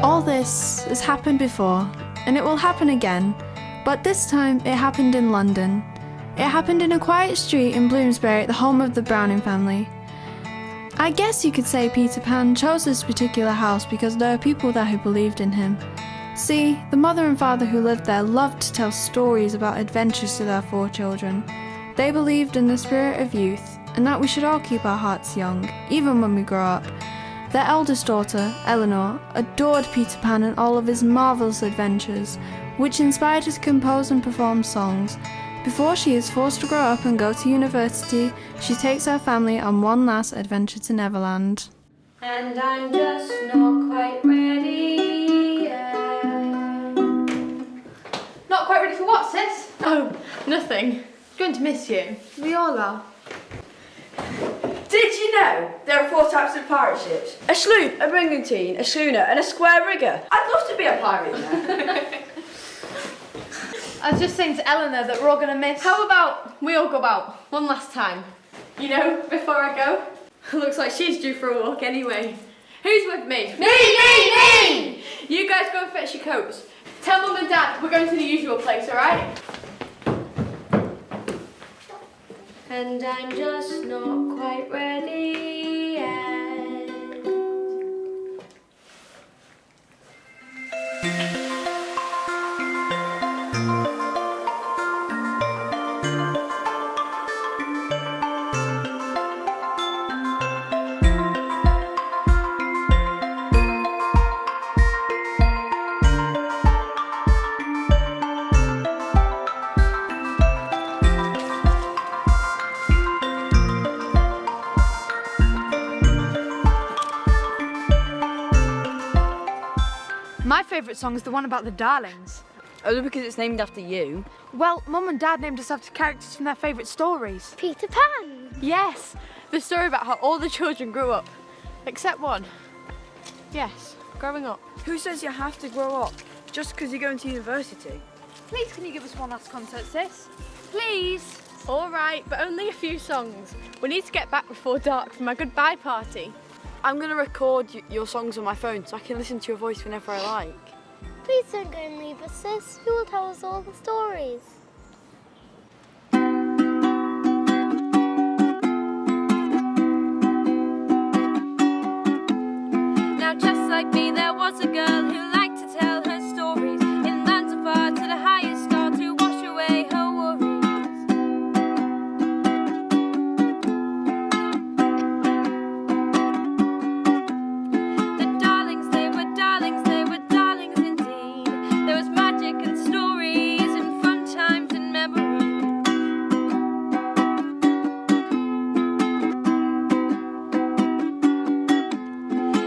All this has happened before, and it will happen again, but this time it happened in London. It happened in a quiet street in Bloomsbury, the home of the Browning family. I guess you could say Peter Pan chose this particular house because there are people there who believed in him. See, the mother and father who lived there loved to tell stories about adventures to their 4 children. They believed in the spirit of youth, and that we should all keep our hearts young, even when we grow up. Their eldest daughter, Eleanor, adored Peter Pan and all of his marvellous adventures, which inspired her to compose and perform songs. Before she is forced to grow up and go to university, she takes her family on one last adventure to Neverland. And I'm just not quite ready yet. Not quite ready for what, sis? Oh, nothing. Going to miss you. We all are. Did you know there are 4 types of pirate ships? A sloop, a brigantine, a schooner and a square rigger. I'd love to be a pirate now. I was just saying to Eleanor that we're all going to miss. How about we all go out one last time? You know, before I go? Looks like she's due for a walk anyway. Who's with me? Me! You guys go and fetch your coats. Tell Mum and Dad we're going to the usual place, alright? And I'm just not quite ready yet. My favourite song is the one about the darlings. Only because it's named after you. Well, Mum and Dad named us after characters from their favourite stories. Peter Pan! Yes, the story about how all the children grew up. Except one. Yes, growing up. Who says you have to grow up just because you're going to university? Please, can you give us one last concert, sis? Please. All right, but only a few songs. We need to get back before dark for my goodbye party. I'm going to record your songs on my phone so I can listen to your voice whenever I like. Please don't go and leave us, sis. Who will tell us all the stories? Now just like me, there was a girl who liked to tell her stories in lands afar to the highest star to wash away her worries. The darlings, they were darlings indeed. There was magic and stories and fun times and memories.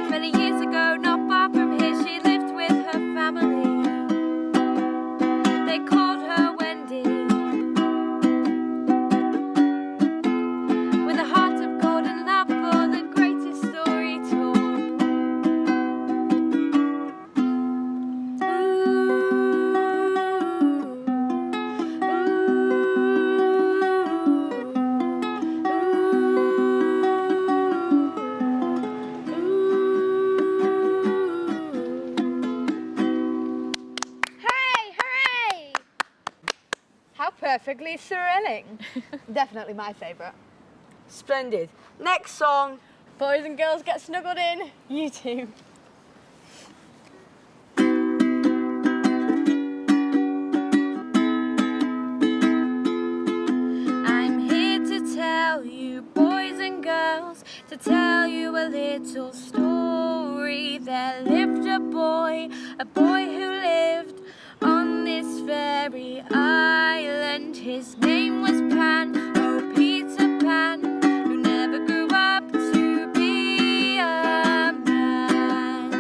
Many years ago, not far from here, she lived with her family. They called her Wendy. With a heart of gold and love for the greatest story told. Hooray! Hooray! How perfectly thrilling. Definitely my favourite. Splendid. Next song. Boys and girls, get snuggled in. You too. I'm here to tell you, boys and girls, to tell you a little story. There lived a boy who lived on this very island. His name was Pan, oh Peter Pan, who never grew up to be a man.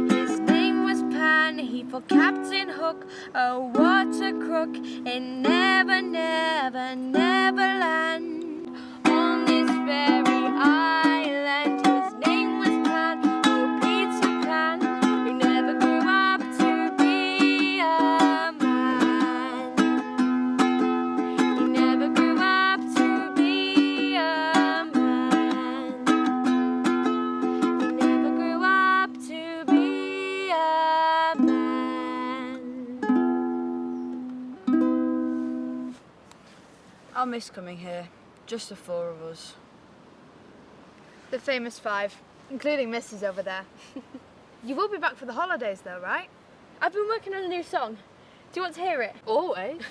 His name was Pan, he fought Captain Hook, oh what a crook, in Never, Never, Neverland. On this very island, his name was Pan, oh Peter Pan, who never grew up to be a man. He never grew up to be a man. miss coming here. Just the four of us. The famous five, including Mrs. over there. You will be back for the holidays though, right? I've been working on a new song. Do you want to hear it? Always.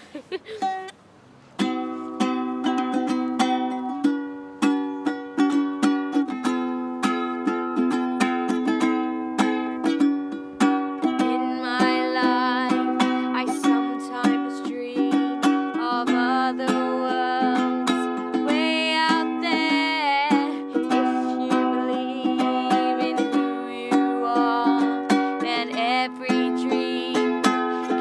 In my life, I sometimes dream of other worlds way out there. If you believe in who you are, then every dream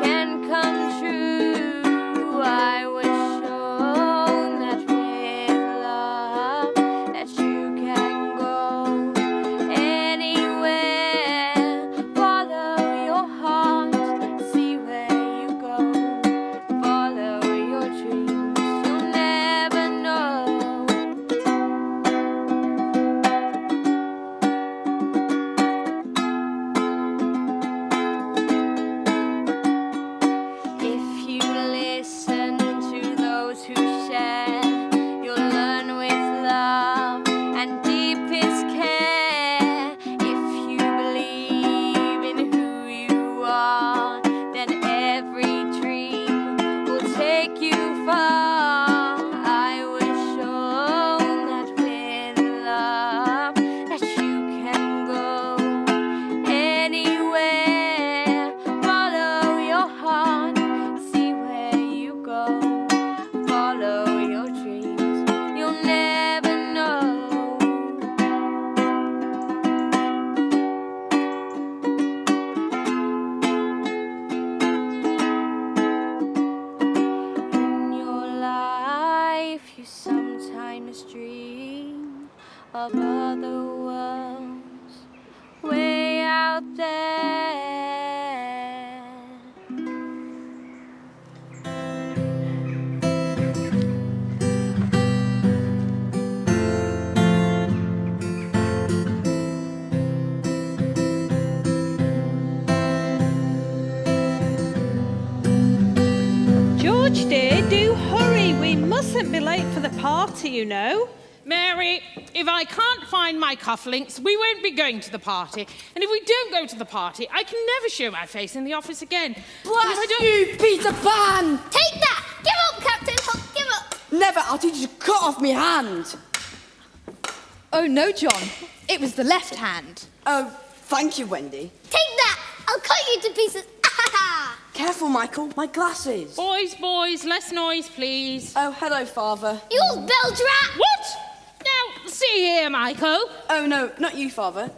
can come true. I was shown that with love that you can go anywhere. Follow your heart, see where you go. Follow your dreams, you'll never know. If you listen to those who share, you'll learn with love and deepest care. If you believe in who you are, then every dream will take you far. I was shown that with love that you can go anywhere. Follow your heart, see where you go. Follow your dreams, you'll never know. In your life, you sometimes dream of other worlds way out there. George dear, do hurry. We mustn't be late for the party, you know. Mary, if I can't find my cufflinks, we won't be going to the party. And if we don't go to the party, I can never show my face in the office again. Blast you, Peter Pan! Take that! Give up, Captain Hook, give up! Never, I'll teach you to cut off me hand. Oh no, John. It was the left hand. Oh, thank you, Wendy. Take that! I'll cut you to pieces. Careful, Michael, my glasses. Boys, less noise, please. Oh, hello, Father. You old bilge rat! What? Now, see here, Michael. Oh, no, not you, Father.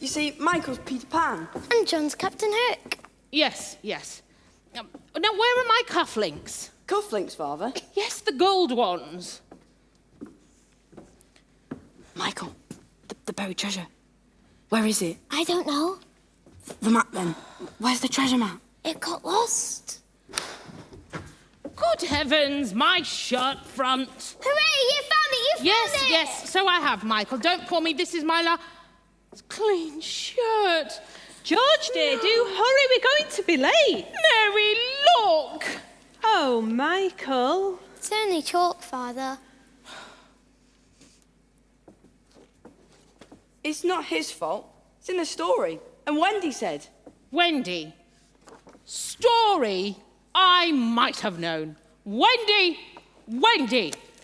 You see, Michael's Peter Pan. And John's Captain Hook. Yes. Now, where are my cufflinks? Cufflinks, Father. Yes, the gold ones. Michael, the buried treasure. Where is it? I don't know. The map, then. Where's the treasure map? It got lost. Good heavens, my shirt front. Hooray, you found it! You found it! Yes, so I have, Michael. Don't call me. This is my clean shirt. George dear, do hurry. We're going to be late. Mary, look. Oh, Michael. It's only chalk, Father. It's not his fault. It's in the story. And Wendy said. Wendy. Story I might have known. Wendy.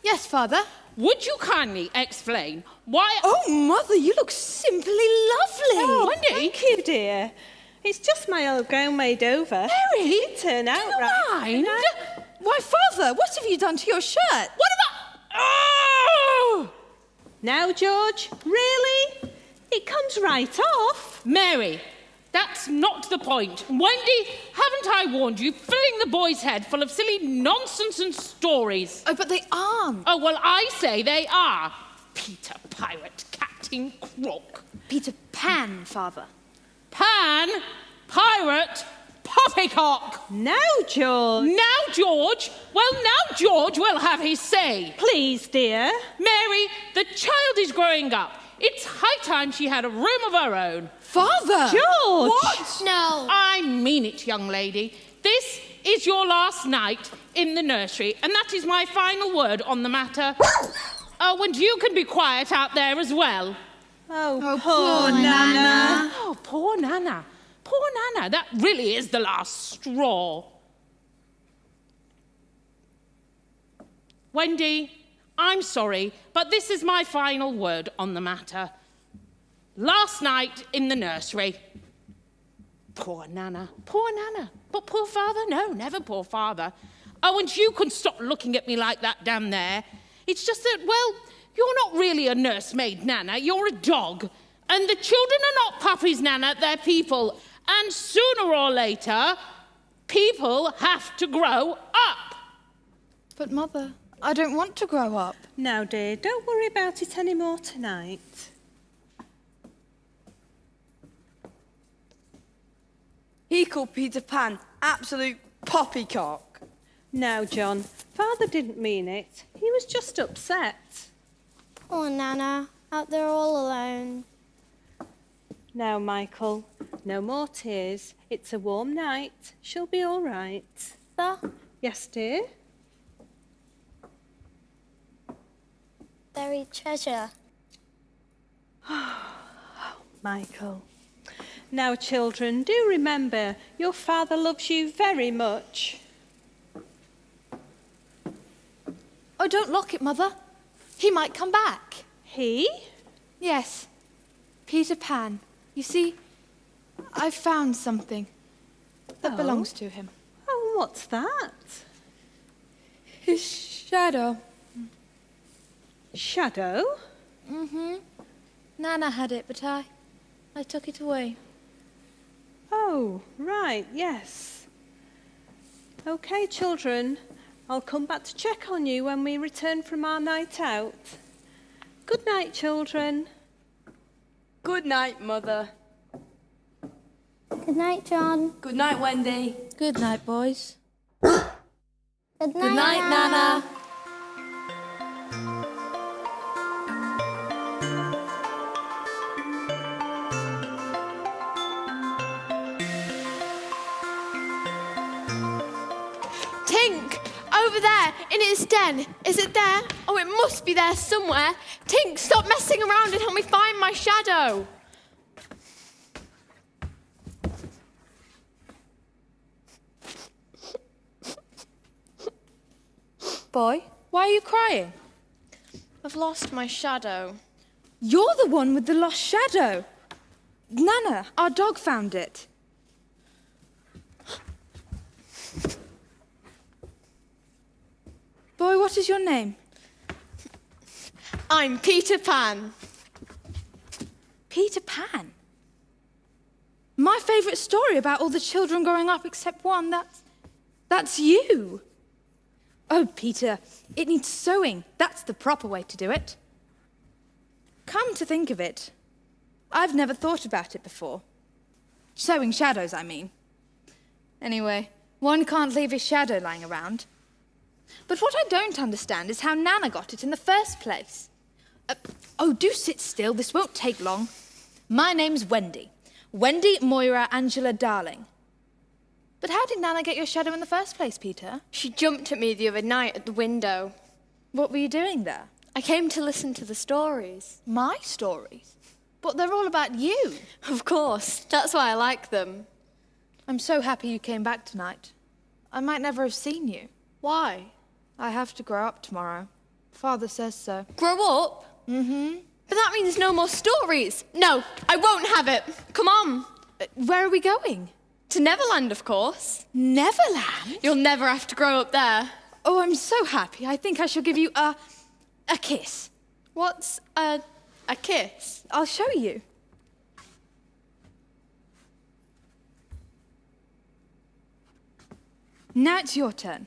Yes, Father. Would you kindly explain why... Oh, Mother, you look simply lovely. Oh, Wendy? thank you, dear. It's just my old gown made over. Mary, You turn out Do you right. mind? Why, Father, what have you done to your shirt? What about... Oh! Now, George, really? It comes right off. Mary, that's not the point. Wendy, haven't I warned you, filling the boy's head full of silly nonsense and stories? Oh, but they aren't. Oh, well, I say they are. Peter Pirate, Captain Crook. Peter Pan, Father. Pan, Pirate, Poppycock. Now, George. Now, George. Well, now George will have his say. Please, dear. Mary, the child is growing up. It's high time she had a room of her own. Father! George! What? No. I mean it, young lady. This is your last night in the nursery, and that is my final word on the matter. Oh, and you can be quiet out there as well. Oh, poor Nana. Oh, poor Nana. Poor Nana. That really is the last straw. Wendy, I'm sorry, but this is my final word on the matter. Last night in the nursery. Poor Nana. Poor Nana. But poor father? No, never poor father. Oh, and you can stop looking at me like that down there. It's just that, well, you're not really a nursemaid, Nana. You're a dog. And the children are not puppies, Nana. They're people. And sooner or later, people have to grow up. But Mother, I don't want to grow up. Now, dear, don't worry about it anymore tonight. He called Peter Pan absolute poppycock. Now, John, Father didn't mean it. He was just upset. Poor Nana, out there all alone. Now, Michael, no more tears. It's a warm night. She'll be all right. The Yes, dear? buried treasure. Michael. Now, children, do remember your father loves you very much. Oh, don't lock it, Mother. He might come back. He? Yes, Peter Pan. You see, I've found something that belongs to him. Oh, what's that? His shadow. Shadow? Mm-hmm. Nana had it, but I took it away. Oh, right, yes. OK, children, I'll come back to check on you when we return from our night out. Good night, children. Good night, Mother. Good night, John. Good night, Wendy. Good night, boys. Good night, Good night, Nana. Tink! Over there, in its den. Is it there? Oh, it must be there somewhere. Tink, stop messing around and help me find my shadow. Boy, why are you crying? I've lost my shadow. You're the one with the lost shadow. Nana, our dog found it. Boy, what is your name? I'm Peter Pan. Peter Pan? My favourite story about all the children growing up except one. That's you. Oh, Peter, it needs sewing. That's the proper way to do it. Come to think of it, I've never thought about it before. Sewing shadows, I mean. Anyway, one can't leave his shadow lying around. But what I don't understand is how Nana got it in the first place. Oh, do sit still. This won't take long. My name's Wendy. Wendy Moira Angela Darling. But how did Nana get your shadow in the first place, Peter? She jumped at me the other night at the window. What were you doing there? I came to listen to the stories. My stories? But they're all about you. Of course, that's why I like them. I'm so happy you came back tonight. I might never have seen you. Why? I have to grow up tomorrow. Father says so. Grow up? Mm-hmm. But that means no more stories. No, I won't have it. Come on. Where are we going? To Neverland, of course. Neverland? You'll never have to grow up there. Oh, I'm so happy. I think I shall give you a kiss. What's a kiss? I'll show you. Now it's your turn.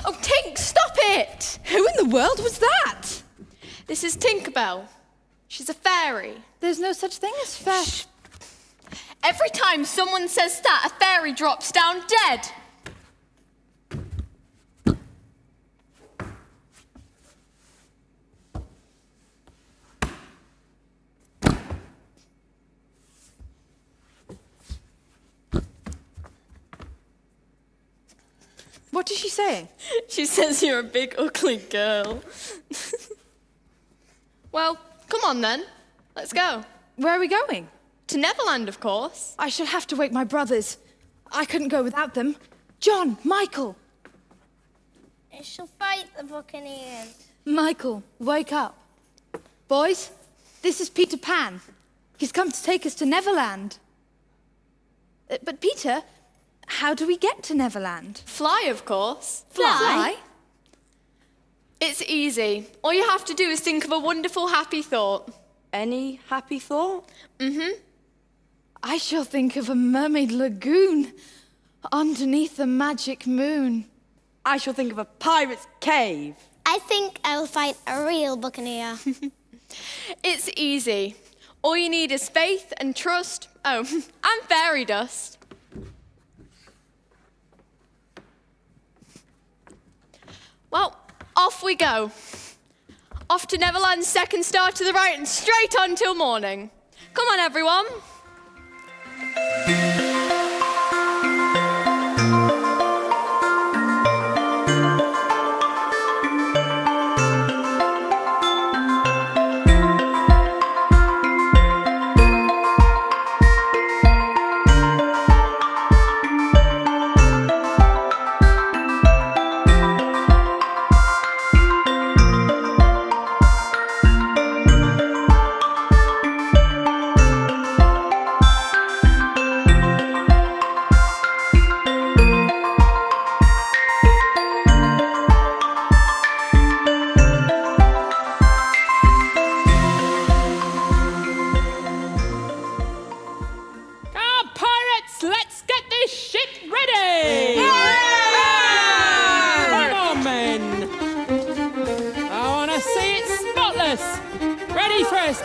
Oh, Tink, stop it! Who in the world was that? This is Tinkerbell. She's a fairy. There's no such thing as fair. Shh. Every time someone says that, a fairy drops down dead. What is she saying? She says you're a big, ugly girl. Well, come on then. Let's go. Where are we going? To Neverland, of course. I shall have to wake my brothers. I couldn't go without them. John, Michael. I shall fight the Buccaneers. Michael, wake up. Boys, this is Peter Pan. He's come to take us to Neverland. But Peter, how do we get to Neverland? Fly, of course. Fly? It's easy. All you have to do is think of a wonderful, happy thought. Any happy thought? I shall think of a mermaid lagoon underneath the magic moon. I shall think of a pirate's cave. I think I will fight a real Buccaneer. It's easy. All you need is faith and trust. Oh, and fairy dust. Well, off we go. Off to Neverland's second star to the right and straight on till morning. Come on, everyone.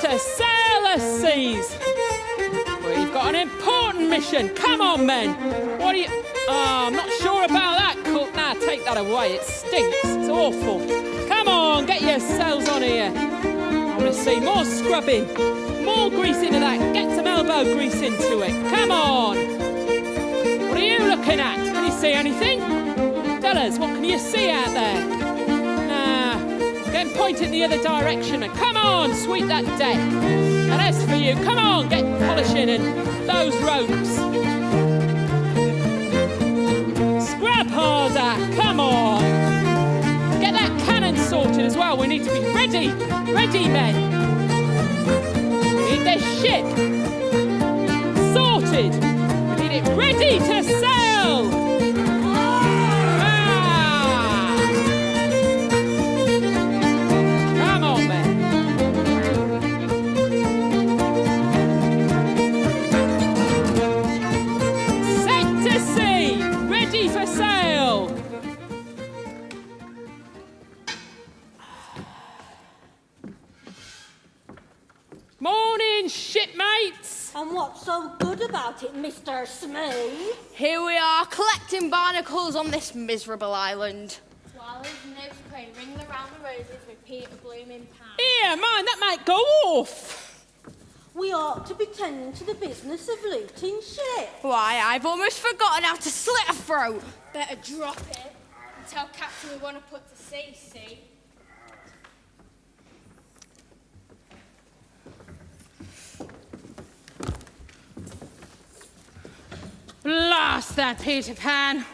To sail the seas. We've got an important mission. Come on, men. What are you... Oh, I'm not sure about that, cook. Nah, take that away. It stinks. It's awful. Come on, get your sails on here. I want to see more scrubbing, more grease into that. Get some elbow grease into it. Come on. What are you looking at? Can you see anything? Tell us, what can you see out there? Then point in the other direction and come on, sweep that deck. And as for you, come on, get polishing and those ropes. Scrap harder, come on. Get that cannon sorted as well. We need to be ready, men. We need this ship sorted. We need it ready to sail. Morning, shipmates! And what's so good about it, Mr. Smee? Here we are, collecting barnacles on this miserable island. Swallows nibs play ring around the roses with Peter blooming pan. Here, mind, that might go off. We ought to be tending to the business of looting ship. Why, I've almost forgotten how to slit a throat. Better drop it and tell Captain we want to put to sea, see? Blast that Peter Pan.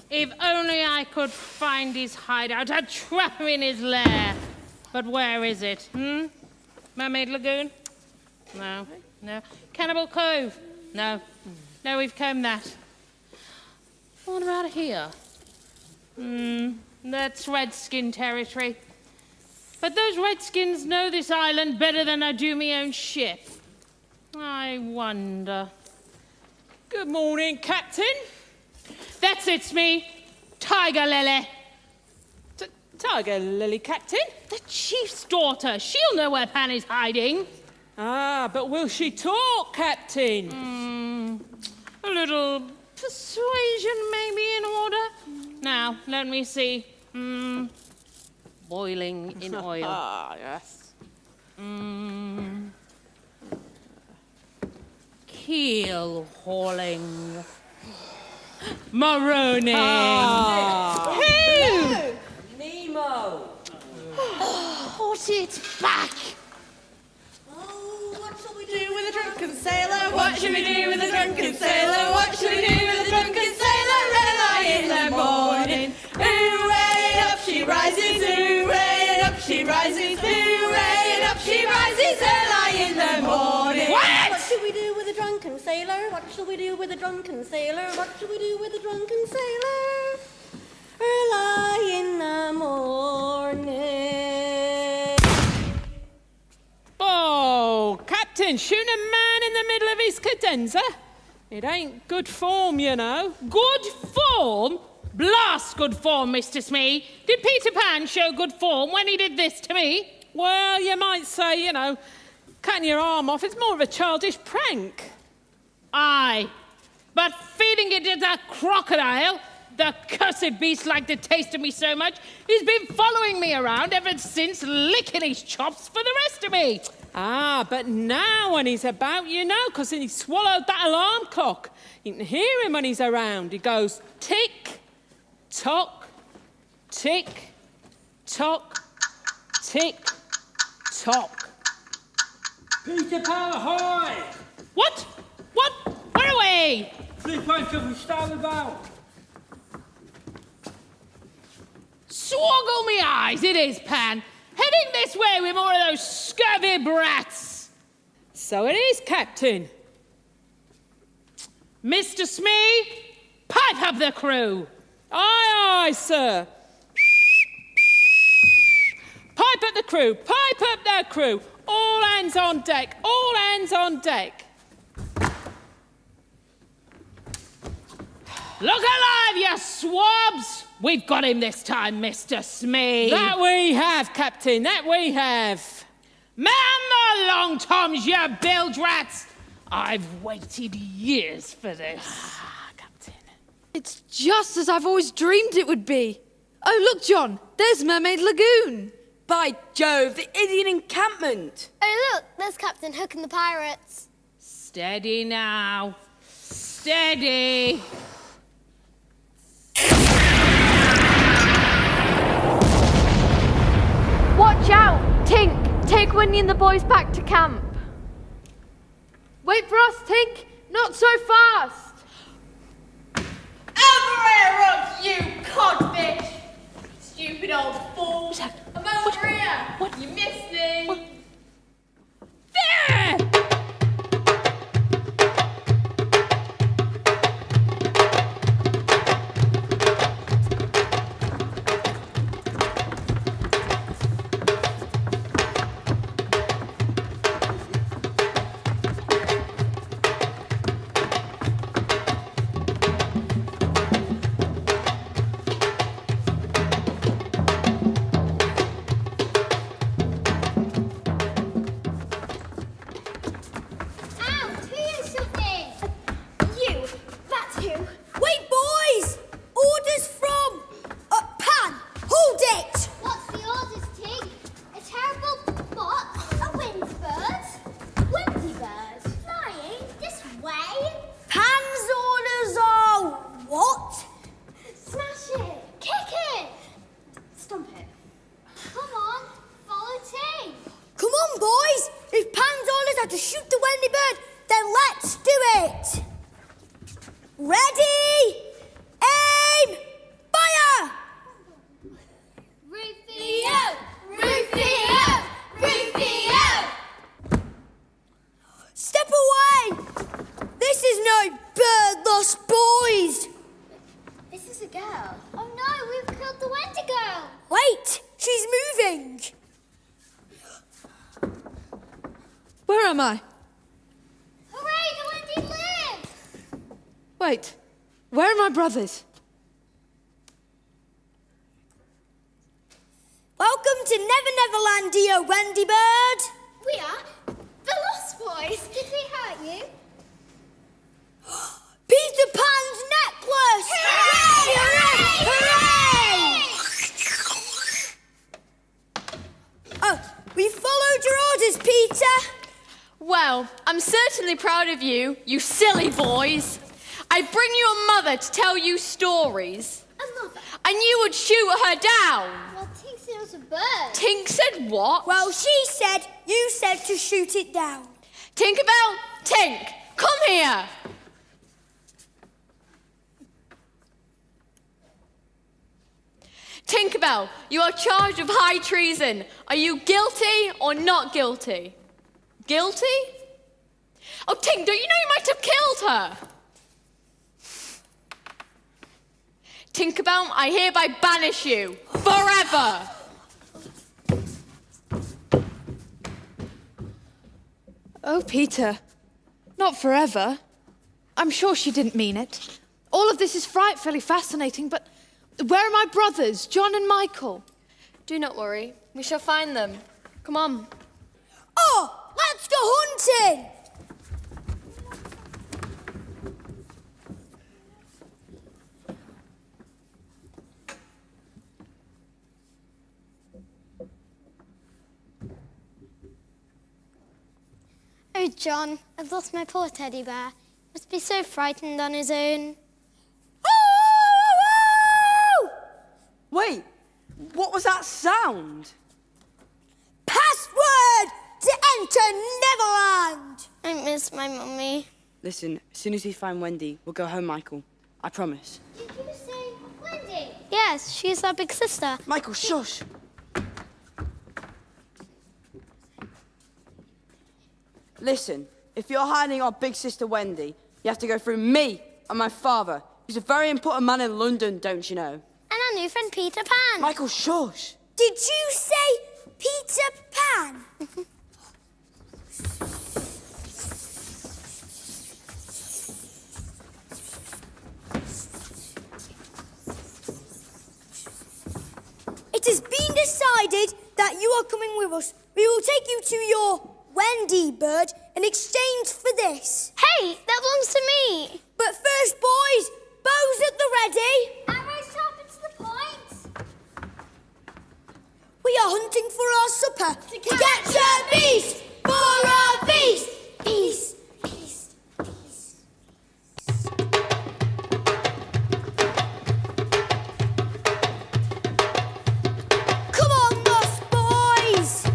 If only I could find his hideout, I'd trap him in his lair. But where is it? Mermaid Lagoon? No. Cannibal Cove? No, we've combed that. What about here? That's Redskin territory. But those Redskins know this island better than I do my own ship. I wonder. Good morning, Captain. That's it's me, Tiger Lily. Tiger Lily, Captain? The chief's daughter. She'll know where Pan is hiding. Ah, but will she talk, Captain? A little persuasion may be in order. Now, let me see. Boiling in oil. Ah, yes. Keel hauling. Maroney. Who? Nemo. Put it back. Oh, what shall we do With a drunken sailor, what should we do with a drunken sailor? What should we do with a drunken sailor? Early in the morning, hooray, and up she rises, hooray, and up she rises, hooray, and up she rises, early in the morning. What shall we do with a drunken sailor? What shall we do with a drunken sailor? What shall we do with a drunken sailor? Early in the morning. Oh, Captain, shooting a man in the middle of his cadenza? It ain't good form, you know. Good form? Blast good form, Mr. Smee. Did Peter Pan show good form when he did this to me? Well, you might say, you know, cutting your arm off, it's more of a childish prank. Aye. But feeding it to that crocodile, the cursed beast liked the taste of me so much, he's been following me around ever since, licking his chops for the rest of me. Ah, but now when he's about, you know, because he swallowed that alarm clock. You can hear him when he's around. He goes tick, tock, tick, tock, tick, tock. Peter Pan ahoy! What? What? Where away? Sleep on till we start about. Swoggle me eyes, it is, Pan. Heading this way with more of those scurvy brats. So it is, Captain. Mr. Smee, pipe up the crew. Aye, aye, sir. Pipe up the crew, pipe up the crew. All hands on deck, all hands on deck. Look alive, you swabs! We've got him this time, Mr. Smee. That we have, Captain, that we have. Man the long toms, you bilge rats! I've waited years for this. Captain. It's just as I've always dreamed it would be. Oh, look, John, there's Mermaid Lagoon. By Jove, the Indian encampment. Oh, look, there's Captain Hook and the pirates. Steady now. Steady. Watch out! Tink, take Winnie and the boys back to camp. Wait for us, Tink. Not so fast. Over here, up, you codfish! Stupid old fool! I'm over here! What? You missed me! What? There! To shoot the Wendy bird, then let's do it! Ready? Aim! Fire! Rufio! Rufio! Rufio! Step away! This is no bird lost, boys! This is a girl. Oh no, we've killed the Wendy girl. Wait, she's moving! Where am I? Hooray, the Wendy lives! Wait, where are my brothers? Welcome to Never Neverland, dear Wendy bird! We are the Lost Boys. Did we hurt you? Peter Pan's necklace! Hooray! Hooray! Hooray! Oh, we followed your orders, Peter. Well, I'm certainly proud of you, you silly boys. I'd bring you a mother to tell you stories. A mother? And you would shoot her down. Well, Tink said it was a bird. Tink said what? Well, she said you said to shoot it down. Tinkerbell, Tink, come here. Tinkerbell, you are charged of high treason. Are you guilty or not guilty? Guilty? Oh, Tink, don't you know you might have killed her? Tinkerbell, I hereby banish you forever. Oh, Peter, not forever. I'm sure she didn't mean it. All of this is frightfully fascinating, but where are my brothers, John and Michael? Do not worry, we shall find them. Come on. Oh, let's go hunting! Oh, John, I've lost my poor teddy bear. Must be so frightened on his own. Wait, what was that sound? Password to enter Neverland! I miss my mummy. Listen, as soon as we find Wendy, we'll go home, Michael. I promise. Did you say Wendy? Yes, she's our big sister. Michael, shush! Listen, if you're hiding our big sister Wendy, you have to go through me and my father. He's a very important man in London, don't you know? And our new friend Peter Pan. Michael, shush! Did you say Peter Pan? It has been decided that you are coming with us. We will take you to your Wendy bird in exchange for this. Hey, that belongs to me. But first, boys, bows at the ready. Arrows sharpened to the point. We are hunting for our supper. To catch a beast for our feast. Peace, peace, peace. Come on, us boys.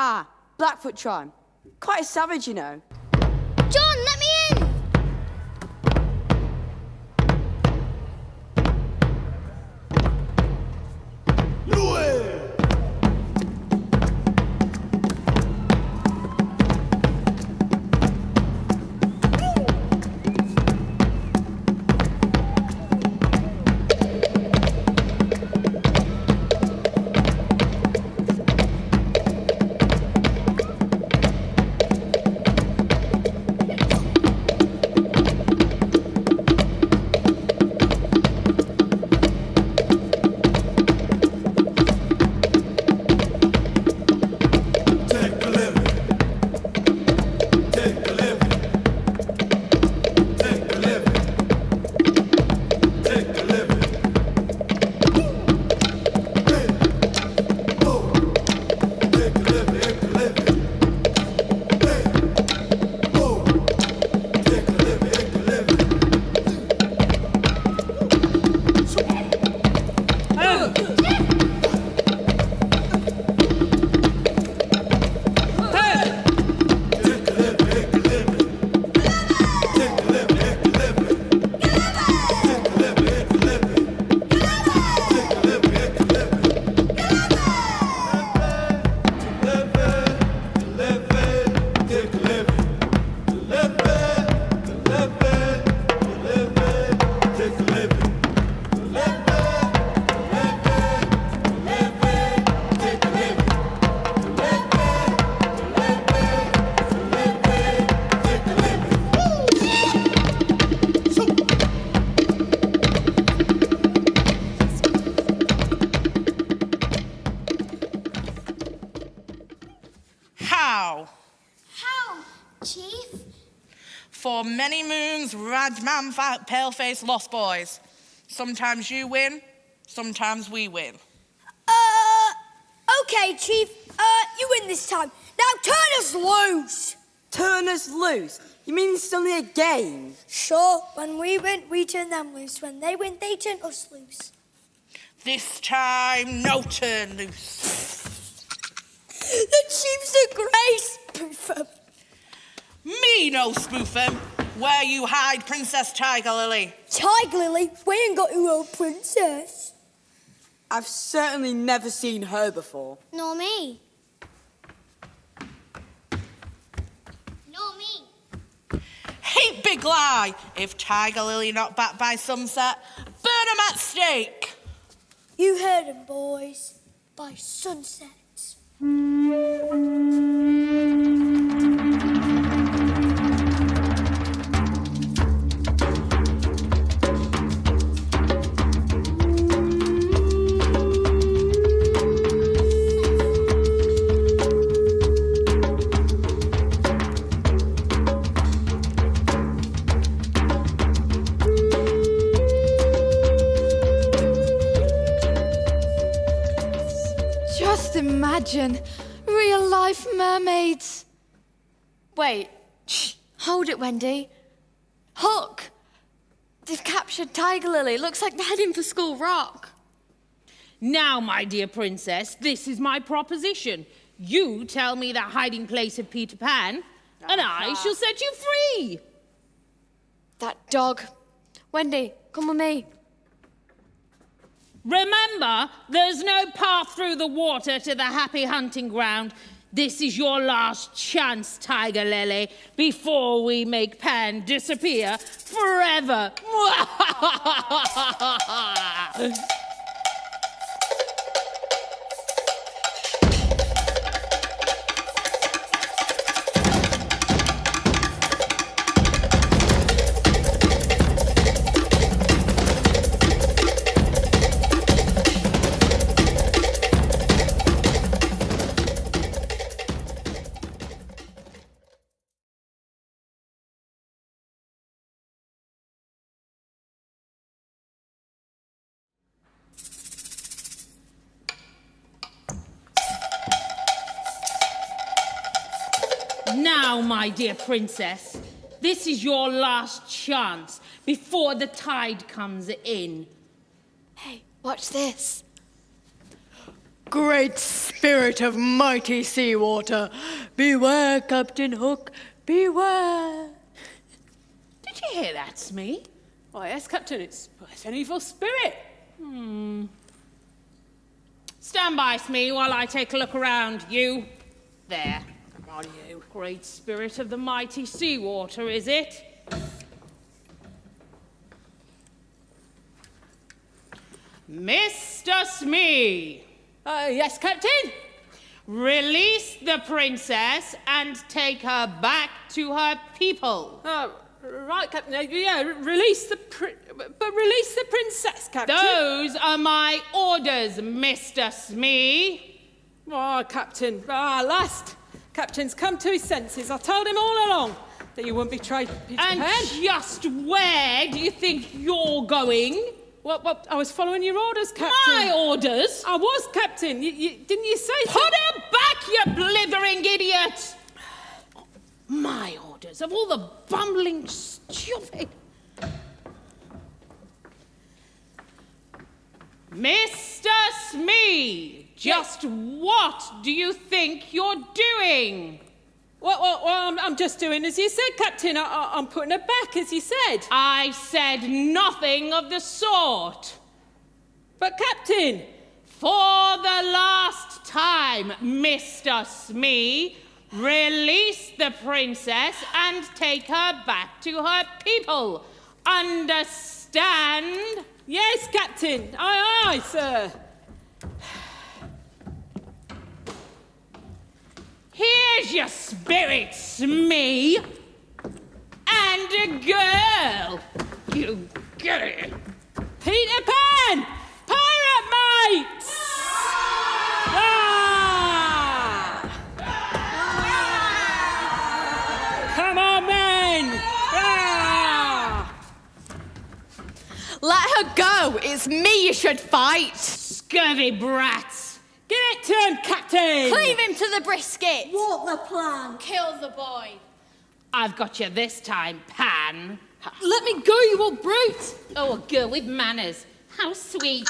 Ah, Blackfoot tribe. Quite a savage, you know. John, let me in. how. How, Chief? For many moons, Rajman fight pale-faced lost boys. Sometimes you win, sometimes we win. Okay, Chief. You win this time. Now turn us loose. Turn us loose? You mean it's only a game? Sure, when we win, we turn them loose. When they win, they turn us loose. This time, no turn loose. The Chief's a great spoofer. Me no spoof 'em. Where you hide, Princess Tiger Lily? Tiger Lily, we ain't got your own princess. I've certainly never seen her before. Nor me. Nor me. Heap big lie. If Tiger Lily not back by sunset, burn 'em at stake. You heard him, boys. By sunset. Just imagine real-life mermaids. Wait, shh, hold it, Wendy. Look, they've captured Tiger Lily. Looks like they're heading for School Rock. Now, my dear princess, this is my proposition. You tell me the hiding place of Peter Pan, and I shall set you free. That dog. Wendy, come with me. Remember, there's no path through the water to the happy hunting ground. This is your last chance, Tiger Lily, before we make Pan disappear forever. Now, my dear princess, this is your last chance before the tide comes in. Hey, watch this. Great spirit of mighty seawater, beware, Captain Hook, beware. Did you hear that, Smee? Oh, yes, Captain, it's an evil spirit. Stand by, Smee, while I take a look around. You, there. Come on, you. Great spirit of the mighty seawater, is it? Mr. Smee, Yes, Captain? release the princess and take her back to her people. Right, Captain. Yeah, release the princess, Captain. Those are my orders, Mr. Smee. Oh, Captain. Last. Captain's come to his senses. I told him all along that you wouldn't betray Peter And Pan. just where do you think you're going? Well, I was following your orders, Captain. My orders? I was, Captain. Didn't you say so? Put her back, you blithering idiot! My orders, of all the bumbling stupid... Mr. Smee, just what do you think you're doing? Well, I'm just doing as you said, Captain. I'm putting her back, as you said. I said nothing of the sort. But, Captain... For the last time, Mr. Smee, release the princess and take her back to her people. Understand? Yes, Captain. Aye, aye, sir. Here's your spirit, Smee. And a girl. You get it. Peter Pan! Pirate mates! Ah! It's me you should fight. Scurvy brats. Give it to him, Captain! Cleave him to the brisket. What the plan? Kill the boy. I've got you this time, Pan. Let me go, you old brute! Oh, a girl with manners. How sweet.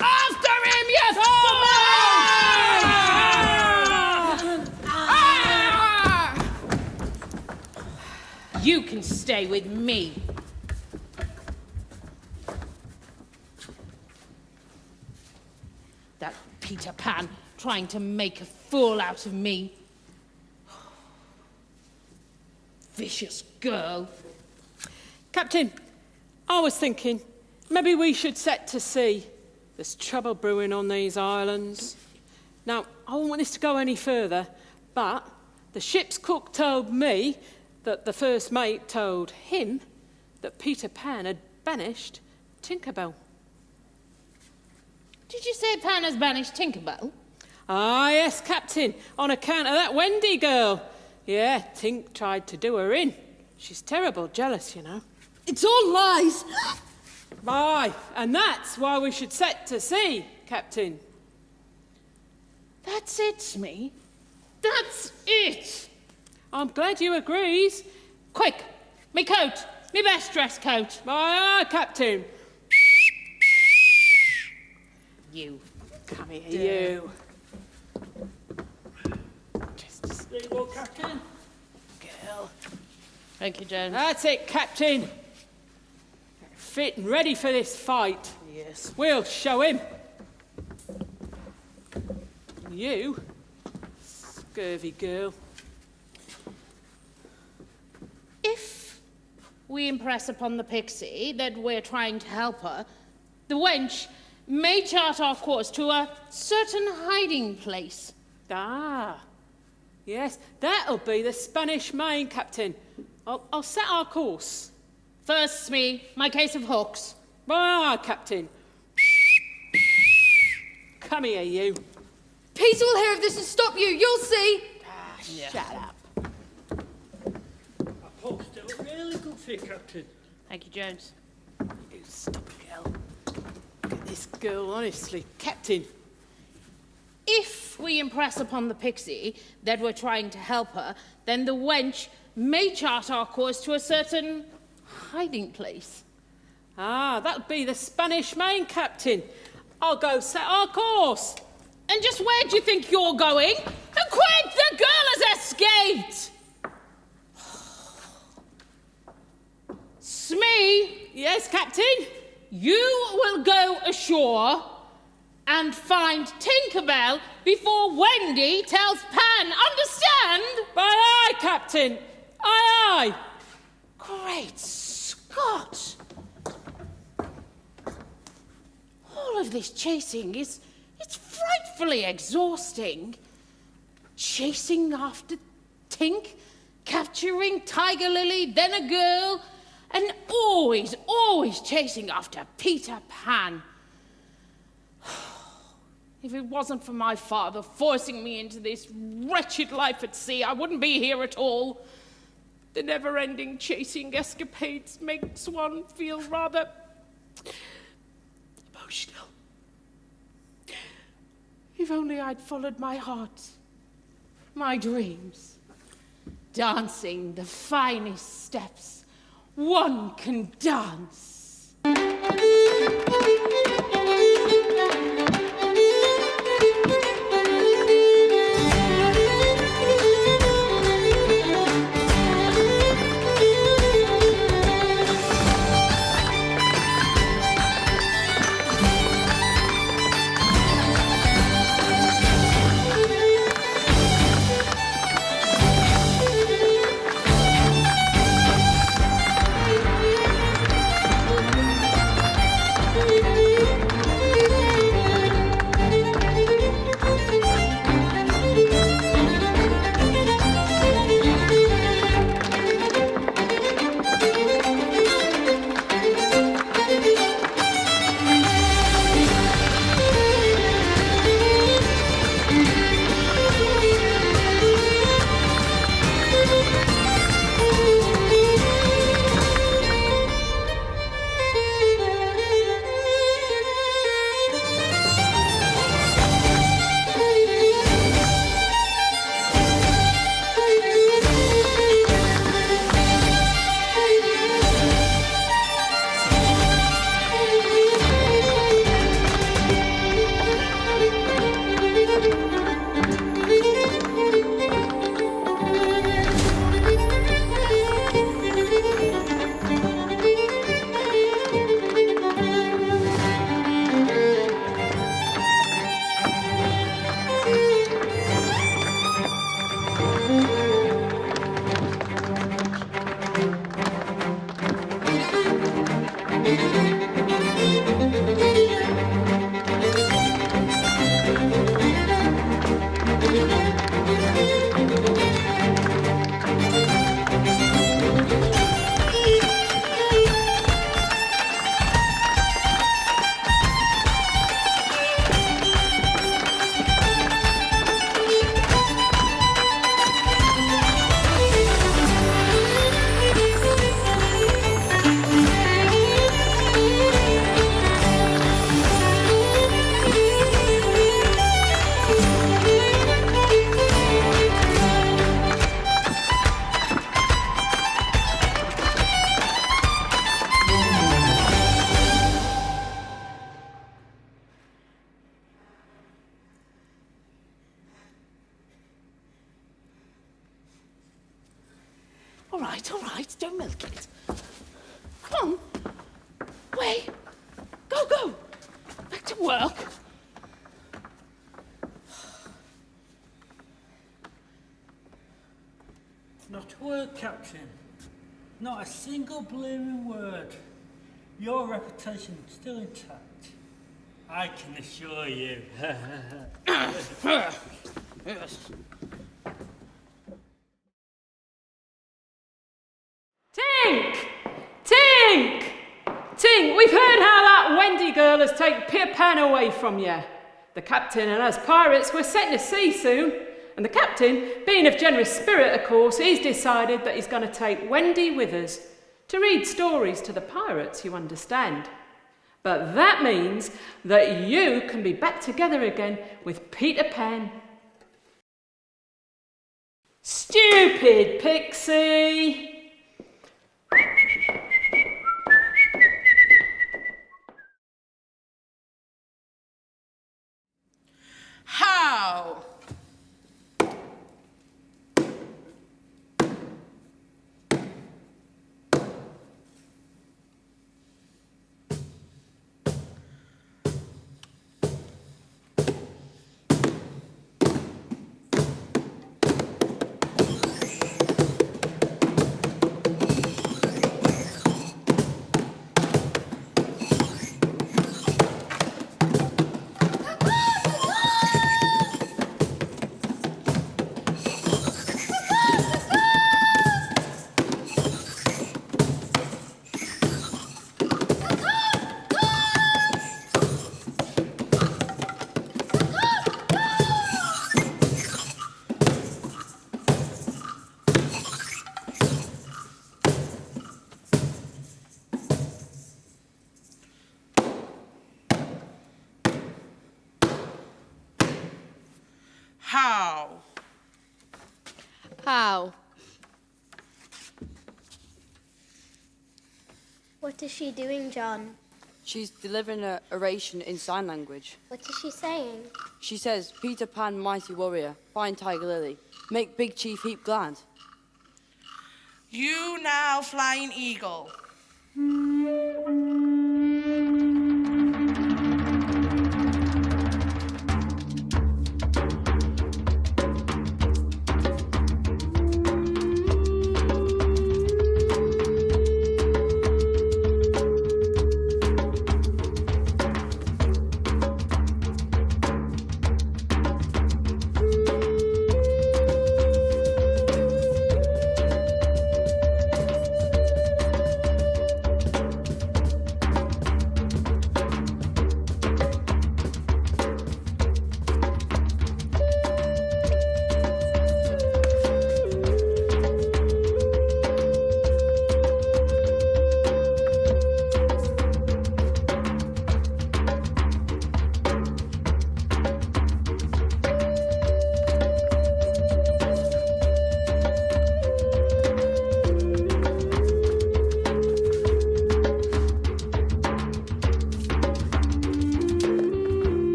After him, you fool! You can stay with me. That Peter Pan trying to make a fool out of me. Vicious girl. Captain, I was thinking maybe we should set to sea. There's trouble brewing on these islands. Now, I don't want this to go any further, but the ship's cook told me that the first mate told him that Peter Pan had banished Tinkerbell. Did you say Pan has banished Tinkerbell? Ah, yes, Captain, on account of that Wendy girl. Yeah, Tink tried to do her in. She's terrible jealous, you know. It's all lies! Aye, and that's why we should set to sea, Captain. That's it, Smee. That's it. I'm glad you agrees. Quick, me coat, me best dress coat. Aye, aye, Captain. You. Come here, you. There you go, Captain. Girl. Thank you, Jones. That's it, Captain. Fit and ready for this fight. Yes. We'll show him. You, scurvy girl. If we impress upon the pixie that we're trying to help her, the wench may chart our course to a certain hiding place. Ah, yes, that'll be the Spanish Main, Captain. I'll set our course. First, Smee, my case of hooks. Ah, Captain. Come here, you. Peter will hear of this and stop you, you'll see! Shut up. I posted a really good thing, Captain. Thank you, Jones. You stop, girl. Look at this girl, honestly. Captain. If we impress upon the pixie that we're trying to help her, then the wench may chart our course to a certain hiding place. Ah, that'll be the Spanish Main, Captain. I'll go set our course. And just where do you think you're going? And quick, the girl has escaped! Smee, Yes, Captain? you will go ashore and find Tinkerbell before Wendy tells Pan. Understand? Aye, aye, Captain. Aye, aye. Great Scott! All of this chasing it's frightfully exhausting. Chasing after Tink, capturing Tiger Lily, then a girl, and always chasing after Peter Pan. If it wasn't for my father forcing me into this wretched life at sea, I wouldn't be here at all. The never-ending chasing escapades makes one feel rather emotional. If only I'd followed my heart, my dreams, dancing the finest steps one can dance. All right, don't milk it. Come on. Away. Go. Back to work. Not a word, Captain. Not a single blooming word. Your reputation's still intact. I can assure you. Yes. Tink, we've heard how that Wendy girl has taken Peter Pan away from you. The captain and us pirates were setting to sea soon, and the captain, being of generous spirit, of course, he's decided that he's going to take Wendy with us to read stories to the pirates, you understand. But that means that you can be back together again with Peter Pan. Stupid pixie! How? How? What is she doing, John? She's delivering an oration in sign language. What is she saying? She says, Peter Pan, mighty warrior, fine tiger lily, make big chief heap glad. You now, flying eagle.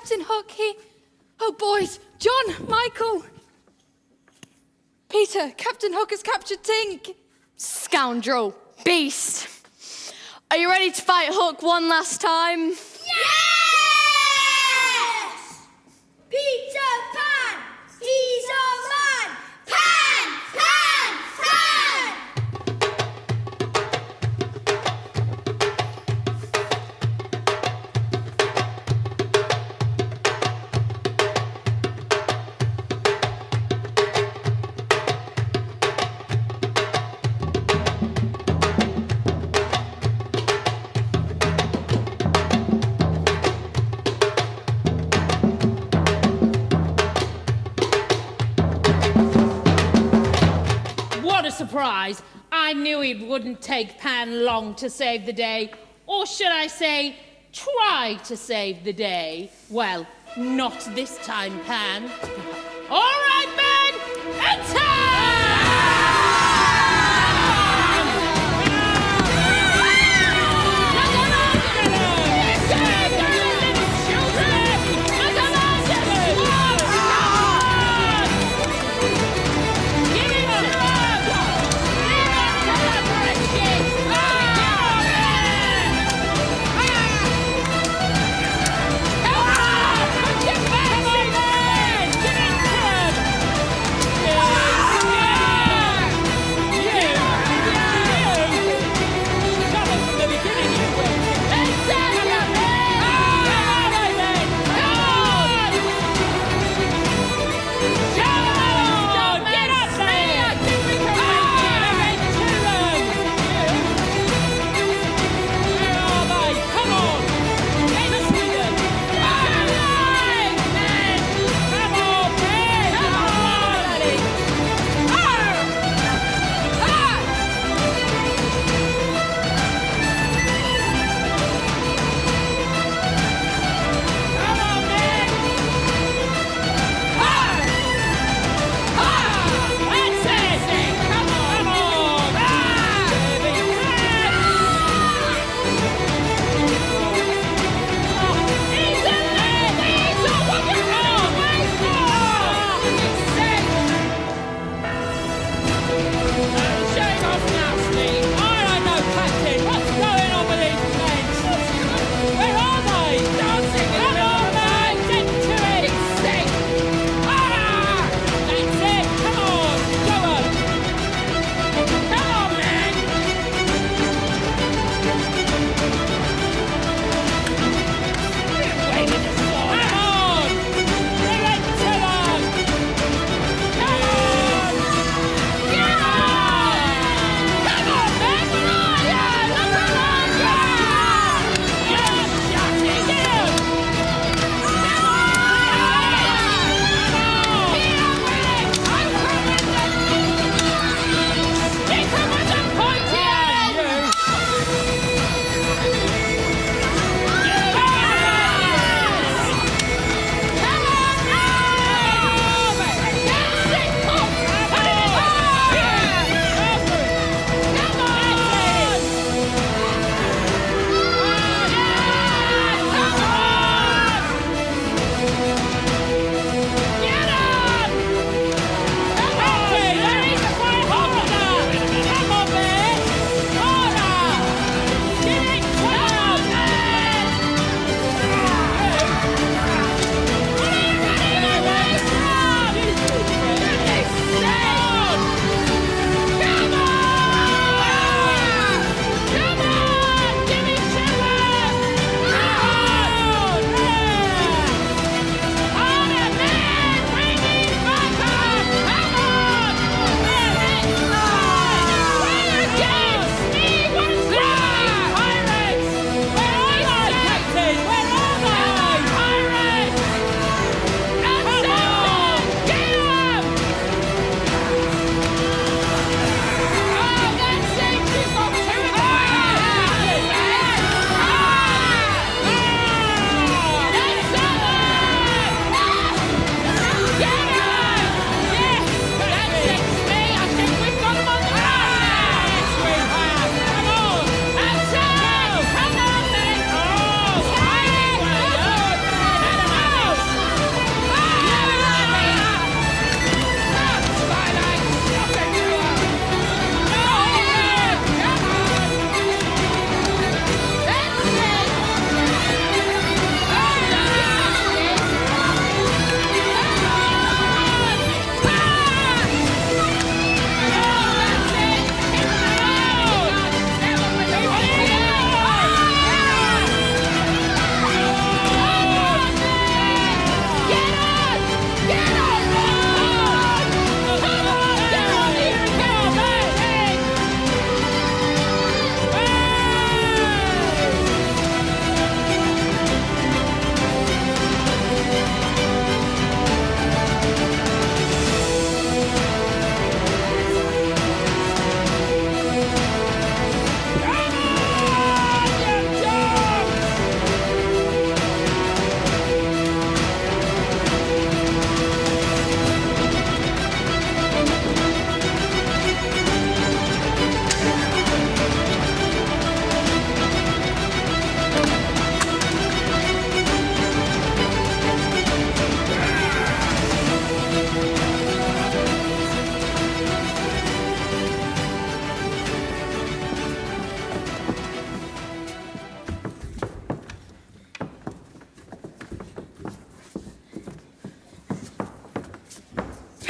Captain Hook, Oh, boys, John, Michael. Peter, Captain Hook has captured Tink. Scoundrel. Beast. Are you ready to fight Hook one last time? Yes! Peter Pan, he's our man. Pan, pan, pan. What a surprise. I knew it wouldn't take Pan long to save the day. Or should I say, try to save the day. Well, not this time, Pan. All right, men, attack!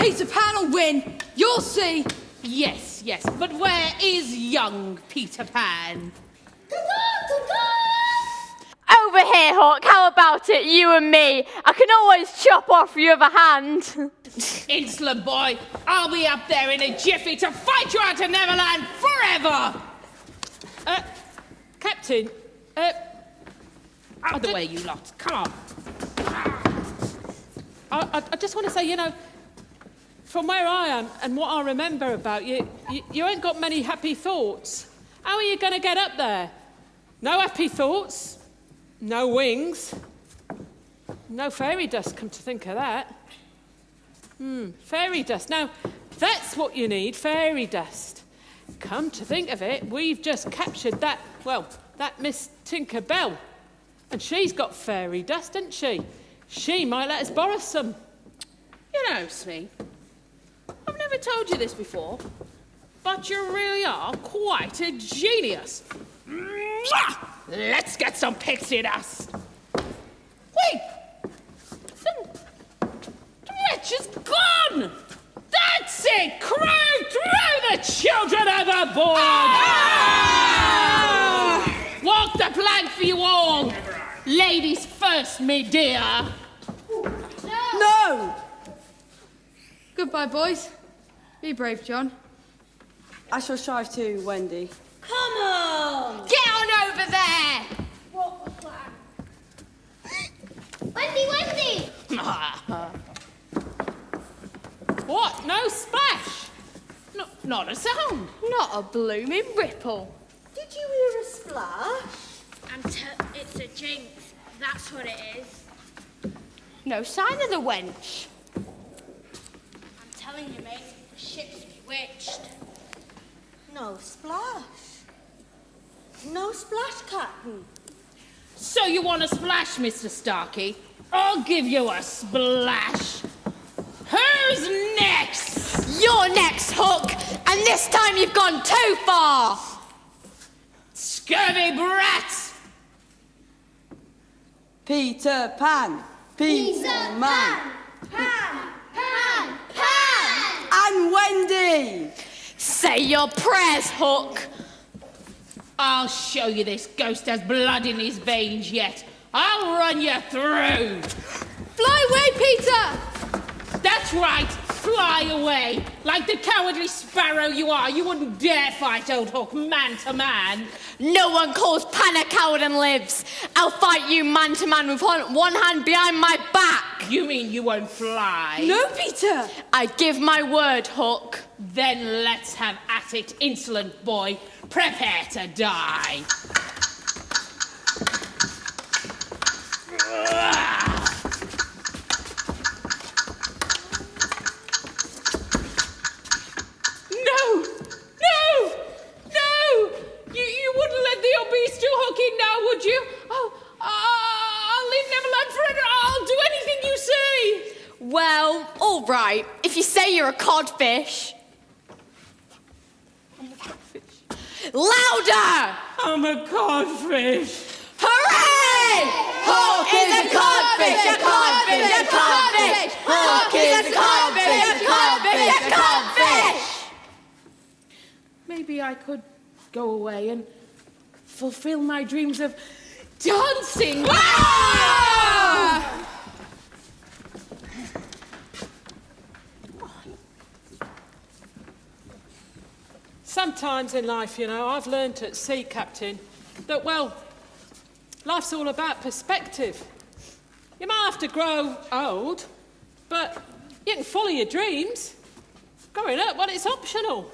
Peter Pan will win. You'll see. Yes, but where is young Peter Pan? Over here, Hawk. How about it, you and me? I can always chop off your other hand. Insolent boy, I'll be up there in a jiffy to fight you out of Neverland forever! Captain, Out of the way, you lot. Come on. I just want to say, you know, from where I am and what I remember about you, you ain't got many happy thoughts. How are you going to get up there? No happy thoughts, no wings, no fairy dust, come to think of that. Fairy dust. Now, that's what you need, fairy dust. Come to think of it, we've just captured that Miss Tinker Bell. And she's got fairy dust, hasn't she? She might let us borrow some. You know, Smee, I've never told you this before, but you really are quite a genius. Mwah! Let's get some pixie dust. Wait! The wretch is gone! That's it! Crew, throw the children overboard! Walk the plank for you all! Ladies first, me dear! No! Goodbye, boys. Be brave, John. I shall strive too, Wendy. Come on! Get on over there! What was that? Wendy! What? No splash? No, not a sound. Not a blooming ripple. Did you hear a splash? It's a jinx. That's what it is. No sign of the wench. I'm telling you, mate, the ship's bewitched. No splash. No splash, Captain. So you want a splash, Mr. Starkey? I'll give you a splash. Who's next? You're next, Hook, and this time you've gone too far. Scurvy brats! Peter Pan. Peter Man. Pan! And Wendy! Say your prayers, Hook. I'll show you this ghost has blood in his veins yet. I'll run you through. Fly away, Peter! That's right, fly away. Like the cowardly sparrow you are, you wouldn't dare fight old Hook man to man. No one calls Pan a coward and lives. I'll fight you man to man with one hand behind my back. You mean you won't fly? No, Peter! I give my word, Hook. Then let's have at it, insolent boy. Prepare to die. You wouldn't let the old beast do Hook in now, would you? Oh, I'll leave Neverland forever. I'll do anything you say. Well, all right, if you say you're a codfish. Louder! I'm a codfish. Hooray! Hook is a codfish, a codfish, a codfish! Hook is a codfish, a codfish, a codfish! Maybe I could go away and fulfill my dreams of dancing. Sometimes in life, you know, I've learnt at sea, Captain, that, well, life's all about perspective. You might have to grow old, but you can follow your dreams. Growing up, well, it's optional.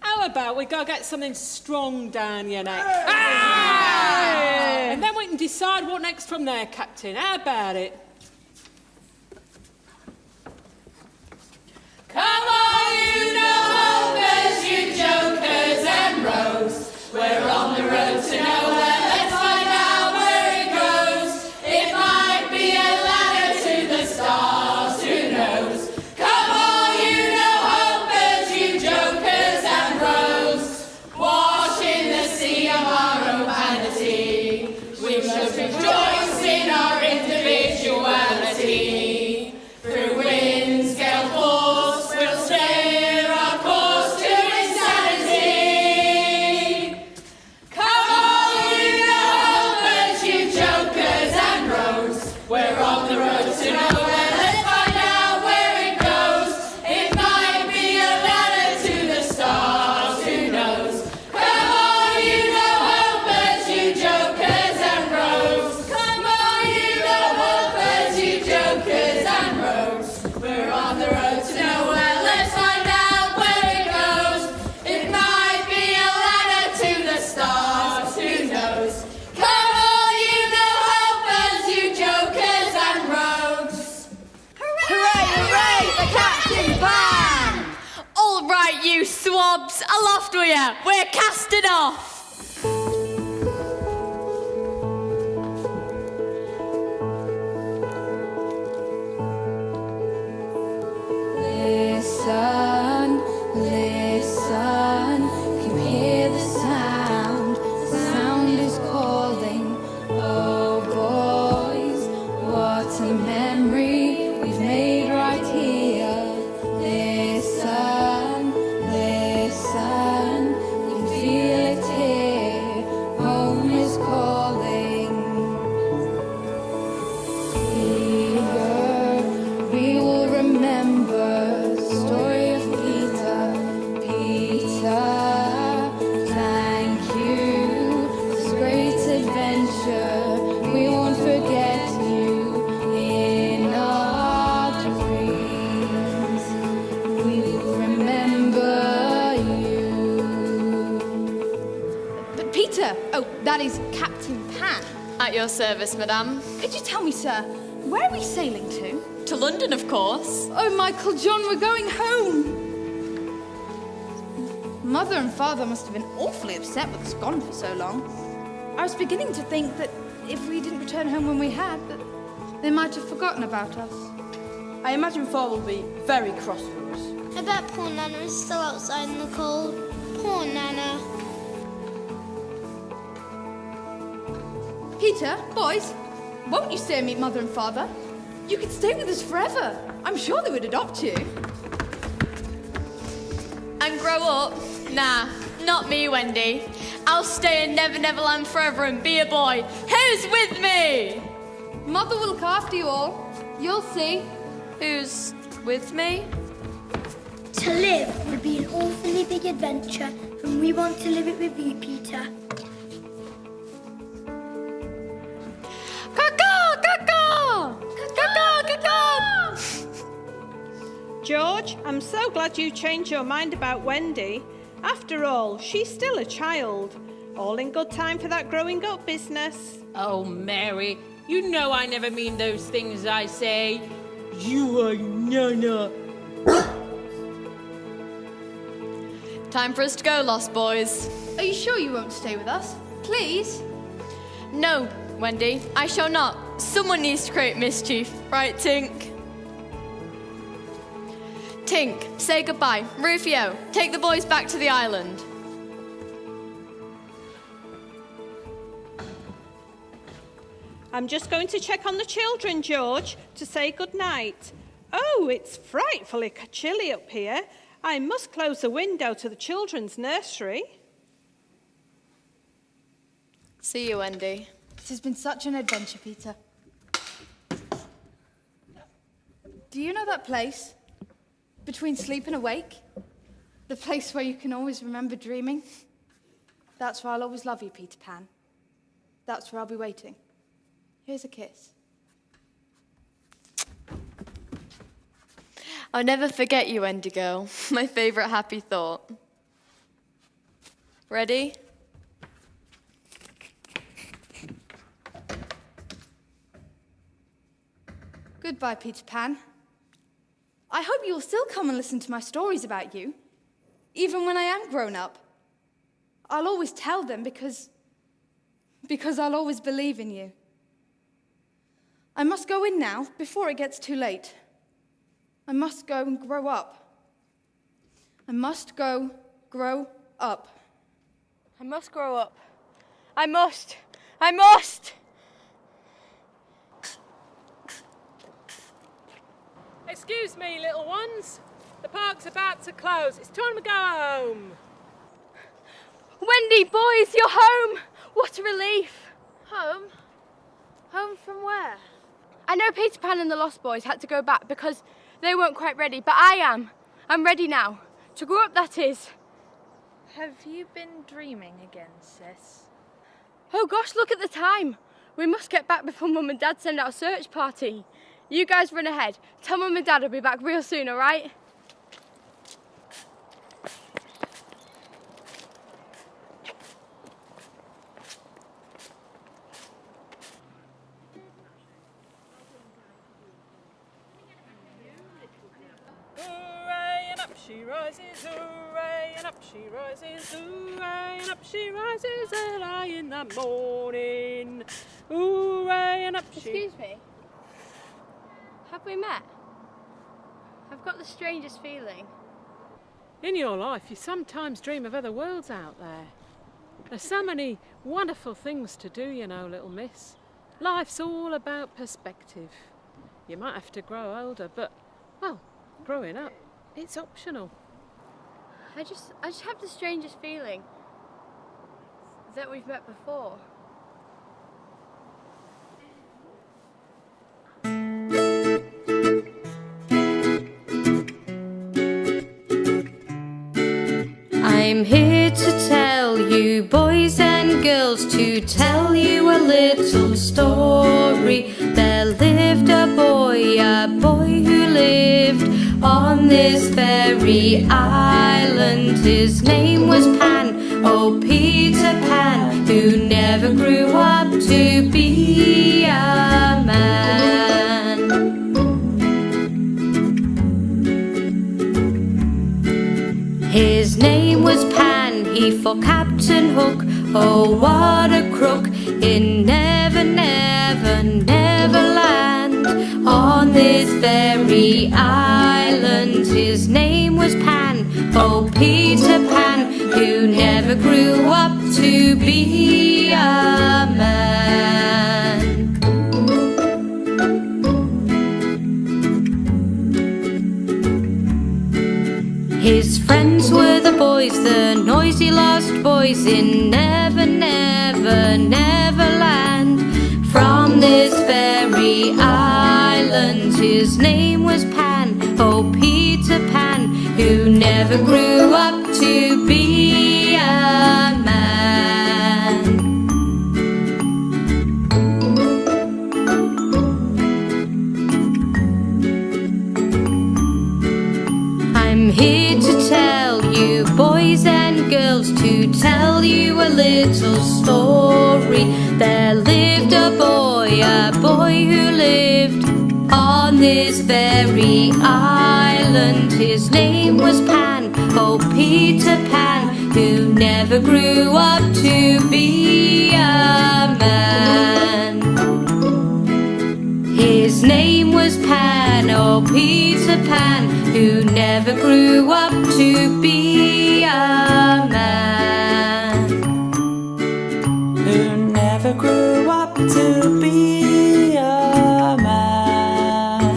How about we go get something strong down your neck? And then we can decide what next from there, Captain. How about it? Come on, you know-hopers, you jokers and rogues. We're on the road to nowhere, let's find out where it goes. It might be a ladder to the stars, who knows? Come on, you know-hopers, you jokers and rogues. Wash in the sea of our own vanity. We must rejoice in our individuality. Through Bobs, aloft with you. We're casting off. Listen, listen, can you hear the sound? The sound is calling. Oh boys, what a memory we've made right here. Listen, listen, you can feel it here. Home is calling. Here we will remember the story of Peter. Peter, thank you for this great adventure. We won't forget you in our dreams. We will remember you. But Peter! Oh, that is Captain Pan. At your service, madame. Could you tell me, sir, where are we sailing to? To London, of course. Oh, Michael John, we're going home! Mother and Father must have been awfully upset with us gone for so long. I was beginning to think that if we didn't return home when we had, that they might have forgotten about us. I imagine Father will be very cross with us. I bet poor Nana is still outside in the cold. Poor Nana. Peter, boys, won't you stay and meet Mother and Father? You could stay with us forever. I'm sure they would adopt you. And grow up? Nah, not me, Wendy. I'll stay in Never Never Land forever and be a boy. Who's with me? Mother will look after you all. You'll see. Who's with me? To live would be an awfully big adventure, and we want to live it with you, Peter. George, I'm so glad you changed your mind about Wendy. After all, she's still a child. All in good time for that growing up business. Oh, Mary, you know I never mean those things I say. You are Nana. Time for us to go, lost boys. Are you sure you won't stay with us? Please? No, Wendy, I shall not. Someone needs to create mischief. Right, Tink? Tink, say goodbye. Rufio, take the boys back to the island. I'm just going to check on the children, George, to say good night. Oh, it's frightfully chilly up here. I must close the window to the children's nursery. See you, Wendy. This has been such an adventure, Peter. Do you know that place? Between sleep and awake? The place where you can always remember dreaming? That's where I'll always love you, Peter Pan. That's where I'll be waiting. Here's a kiss. I'll never forget you, Wendy girl. My favourite happy thought. Ready? Goodbye, Peter Pan. I hope you'll still come and listen to my stories about you, even when I am grown up. I'll always tell them because I'll always believe in you. I must go in now before it gets too late. I must go and grow up. I must go grow up. I must grow up. I must. I must! Excuse me, little ones. The park's about to close. It's time to go home. Wendy, boys, you're home! What a relief! Home? Home from where? I know Peter Pan and the Lost Boys had to go back because they weren't quite ready, but I am. I'm ready now. To grow up, that is. Have you been dreaming again, sis? Oh gosh, look at the time. We must get back before Mum and Dad send out a search party. You guys run ahead. Tell Mum and Dad I'll be back real soon, all right? Hooray, and up she she rises, hooray, and up she rises, hooray, and up she rises early in the morning. Hooray, and up she... Excuse me? Have we met? I've got the strangest feeling. In your life, you sometimes dream of other worlds out there. There's so many wonderful things to do, you know, little miss. Life's all about perspective. You might have to grow older, but, well, growing up, it's optional. I just have the strangest feeling that we've met before. I'm here to tell you, boys and girls, to tell you a little story. There lived a boy who lived on this very island. His name was Pan, oh Peter Pan, who never grew up to be a man. His name was Pan, he for Captain Hook. Oh, what a crook in Never, Never, Neverland. On this very island, his name was Pan, oh Peter Pan, who never grew up to be a man. His friends were the boys, the noisy lost boys in Never, Never, Neverland. From this very island, his name was Pan, oh Peter Pan, who never grew up to be a man. I'm here to tell you, boys and girls, to tell you a little story. There lived a boy who lived on this very island. His name was Pan, oh Peter Pan, who never grew up to be a man. His name was Pan, oh Peter Pan, who never grew up to be a man. Who never grew up to be a man.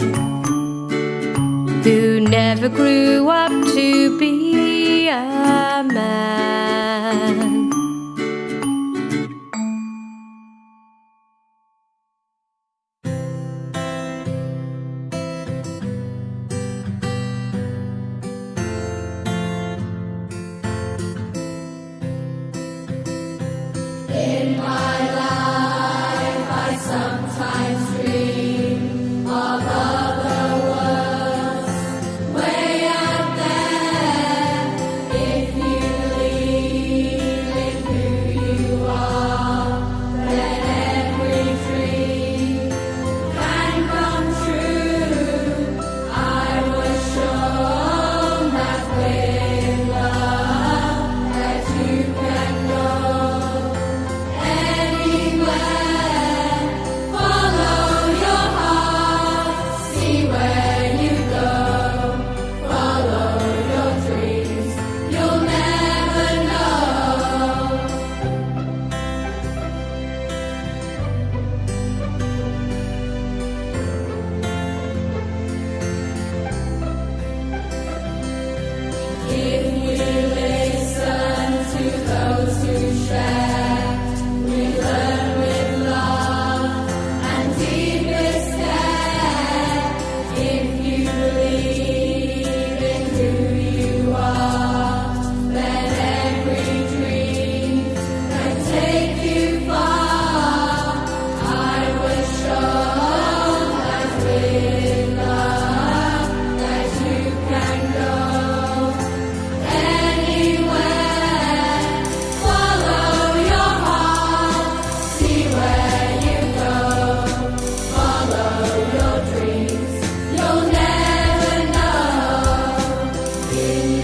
Who never grew up to be a man. In my life I sometimes dream of other worlds way out there. If you believe in who you are, then every dream can come true. I was shown that with love that you can go anywhere. Follow your heart, see where you go. Follow your dreams, you'll never know. If we listen to those who share, we learn with love and deepest care. If you believe in who you are, then every dream can take you far. I was shown that with love that you can go anywhere. Follow your heart, see where you go. Follow your dreams, you'll never know. In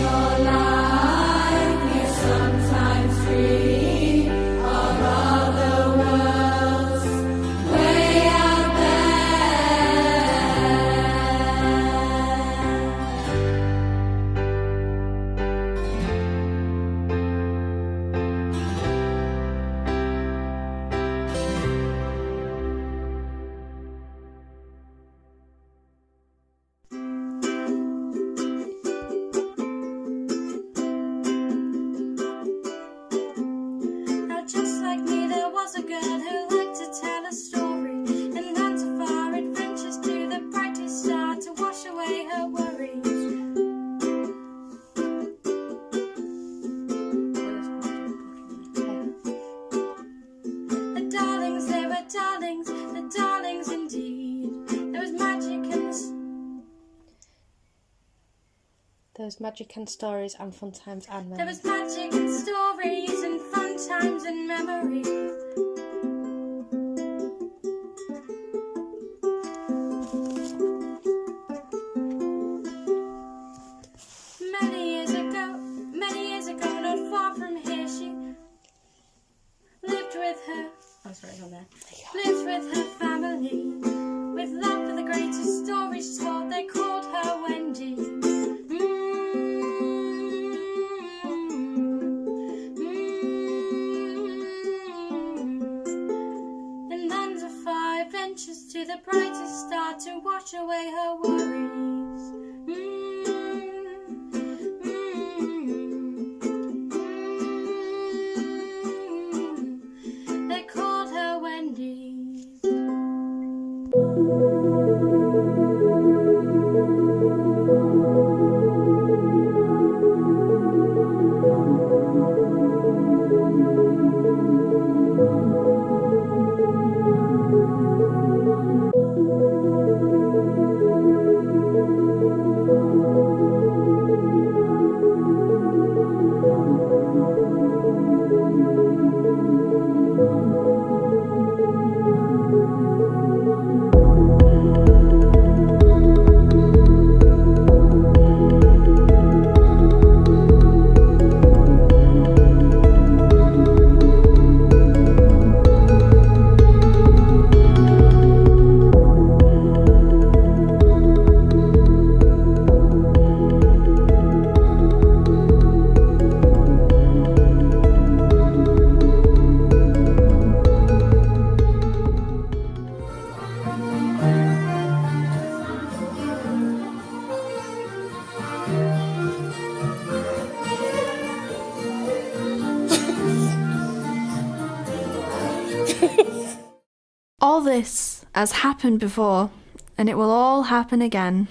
There was magic and stories and fun times and There memories. was magic and stories and fun times and memories. Many years ago, not far from here, she lived with her. Oh, sorry, it's on there. Lived with her family, with love for the greatest stories told. They called her Wendy. In lands of fire, ventures to the brightest star to wash away her worries. They called her Wendy. All this has happened before, and it will all happen again.